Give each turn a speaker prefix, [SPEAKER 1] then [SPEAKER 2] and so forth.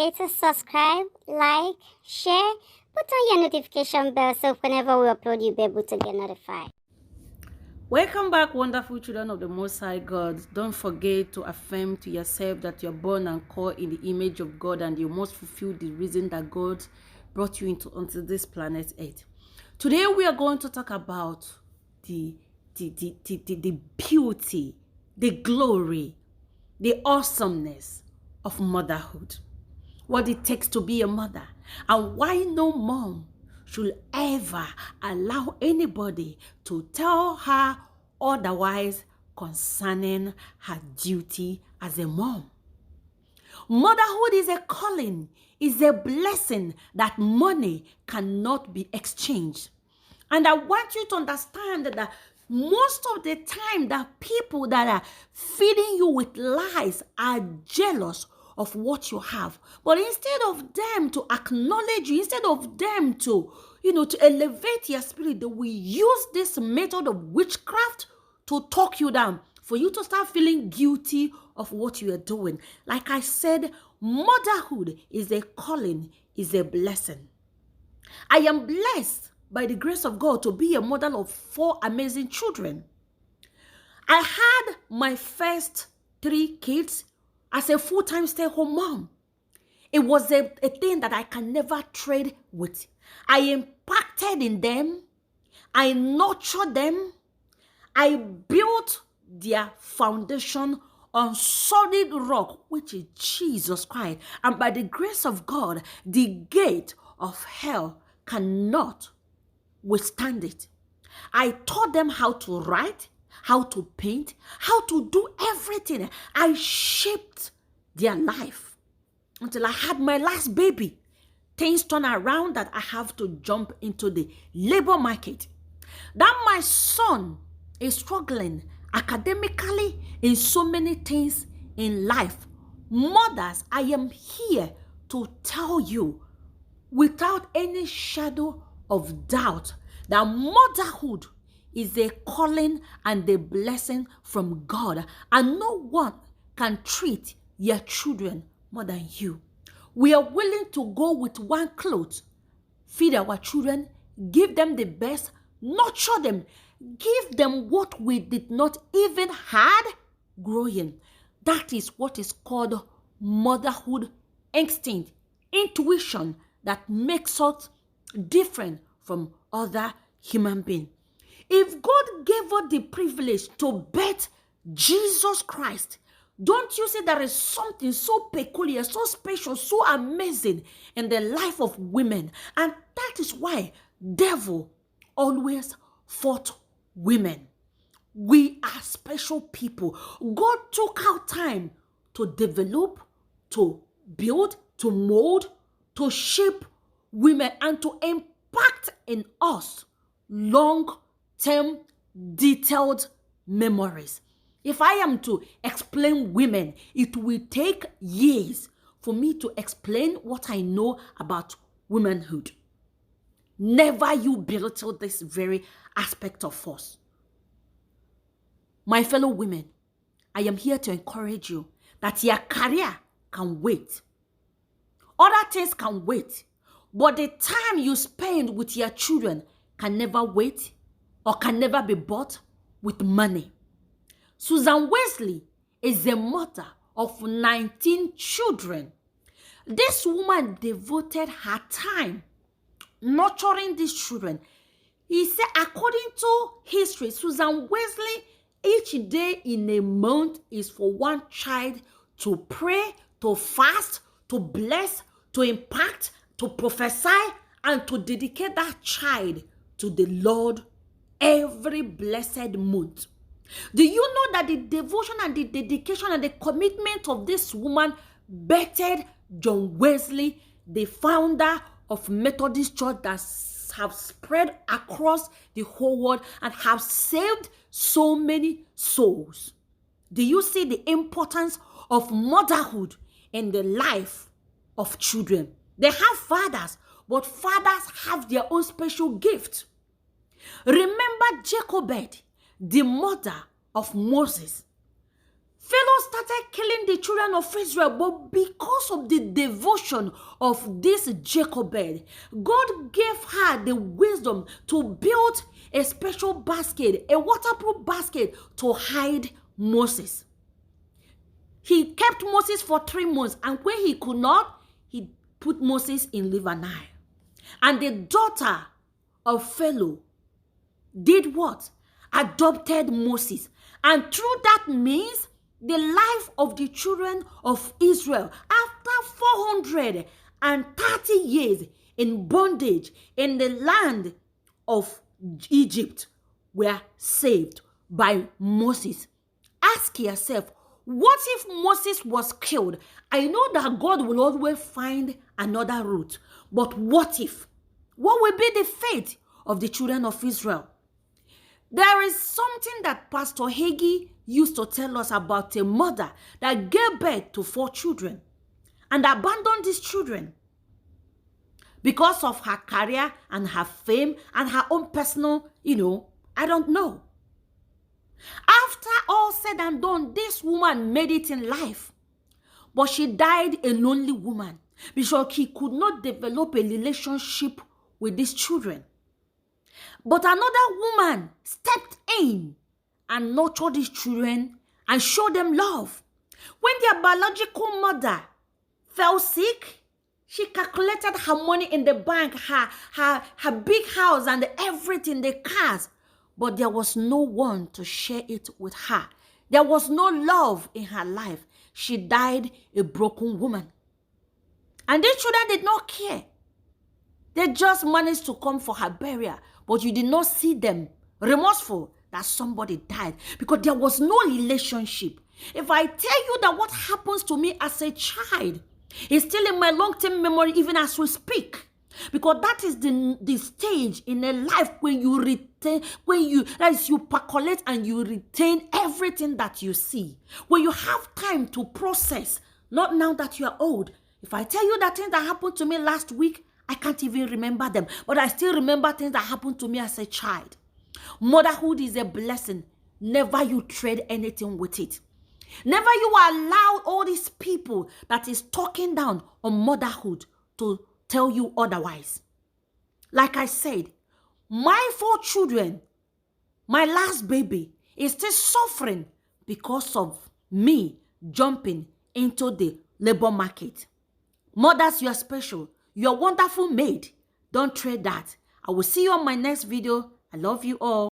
[SPEAKER 1] forget to subscribe, like, share, put on your notification bell so whenever we upload, you'll be able to get notified.
[SPEAKER 2] Welcome back, wonderful children of the Most High God. Don't forget to affirm to yourself that you're born and called in the image of God, and you must fulfill the reason that God brought you onto this planet Earth. Today we are going to talk about the beauty, the glory, the awesomeness of motherhood. What it takes to be a mother, and why no mom should ever allow anybody to tell her otherwise concerning her duty as a mom. Motherhood is a calling, is a blessing that money cannot be exchanged. And I want you to understand that most of the time that people that are feeding you with lies are jealous of what you have. But instead of them to acknowledge you, instead of them to, to elevate your spirit, they will use this method of witchcraft to talk you down, for you to start feeling guilty of what you are doing. Like I said, motherhood is a calling, is a blessing. I am blessed by the grace of God to be a mother of 4 amazing children. I had my first 3 kids as a full-time stay-at-home mom. It was a thing that I can never trade with. I impacted in them. I nurtured them. I built their foundation on solid rock, which is Jesus Christ. And by the grace of God, the gate of hell cannot withstand it. I taught them how to write, how to paint, how to do everything. I shaped their life until I had my last baby. Things turned around that I have to jump into the labor market. That my son is struggling academically in so many things in life. Mothers, I am here to tell you without any shadow of doubt that motherhood is a calling and a blessing from God, and no one can treat your children more than you. We are willing to go with one cloth, feed our children, give them the best, nurture them, give them what we did not even had growing. That is what is called motherhood instinct, intuition that makes us different from other human beings. If God gave us the privilege to birth Jesus Christ, don't you see there is something so peculiar, so special, so amazing in the life of women? And that is why devil always fought women. We are special people. God took out time to develop, to build, to mold, to shape women, and to impact in us long-term, detailed memories. If I am to explain women, it will take years for me to explain what I know about womanhood. Never you belittle this very aspect of us. My fellow women, I am here to encourage you that your career can wait. Other things can wait. But the time you spend with your children can never wait or can never be bought with money. Susan Wesley is a mother of 19 children. This woman devoted her time nurturing these children. He said, according to history, Susan Wesley, each day in a month is for one child to pray, to fast, to bless, to impact, to prophesy, and to dedicate that child to the Lord every blessed month. Do you know that the devotion and the dedication and the commitment of this woman bettered John Wesley, the founder of Methodist Church that have spread across the whole world and have saved so many souls? Do you see the importance of motherhood in the life of children? They have fathers, but fathers have their own special gift. Remember Jochebed, the mother of Moses. Pharaoh started killing the children of Israel, but because of the devotion of this Jochebed, God gave her the wisdom to build a special basket, a waterproof basket to hide Moses. He kept Moses for 3 months, and when he could not, he put Moses in River Nile. And the daughter of Pharaoh did what? Adopted Moses. And through that means, the life of the children of Israel, after 430 years in bondage in the land of Egypt, were saved by Moses. Ask yourself, what if Moses was killed? I know that God will always find another route, but what if? What will be the fate of the children of Israel? There is something that Pastor Hagee used to tell us about a mother that gave birth to 4 children and abandoned these children because of her career and her fame and her own personal, I don't know. After all said and done, this woman made it in life, but she died a lonely woman because she could not develop a relationship with these children. But another woman stepped in and nurtured these children and showed them love. When their biological mother fell sick, she calculated her money in the bank, her big house and everything, the cars. But there was no one to share it with her. There was no love in her life. She died a broken woman. And these children did not care. They just managed to come for her burial. But you did not see them remorseful that somebody died because there was no relationship. If I tell you that what happens to me as a child is still in my long-term memory even as we speak, because that is the stage in a life when you retain, as you percolate and you retain everything that you see, when you have time to process, not now that you are old. If I tell you that things that happened to me last week, I can't even remember them, but I still remember things that happened to me as a child. Motherhood is a blessing. Never you trade anything with it. Never you allow all these people that is talking down on motherhood to tell you otherwise. Like I said, my 4 children, my last baby, is still suffering because of me jumping into the labor market. Mothers, you are special. You're wonderful maid. Don't trade that. I will see you on my next video. I love you all.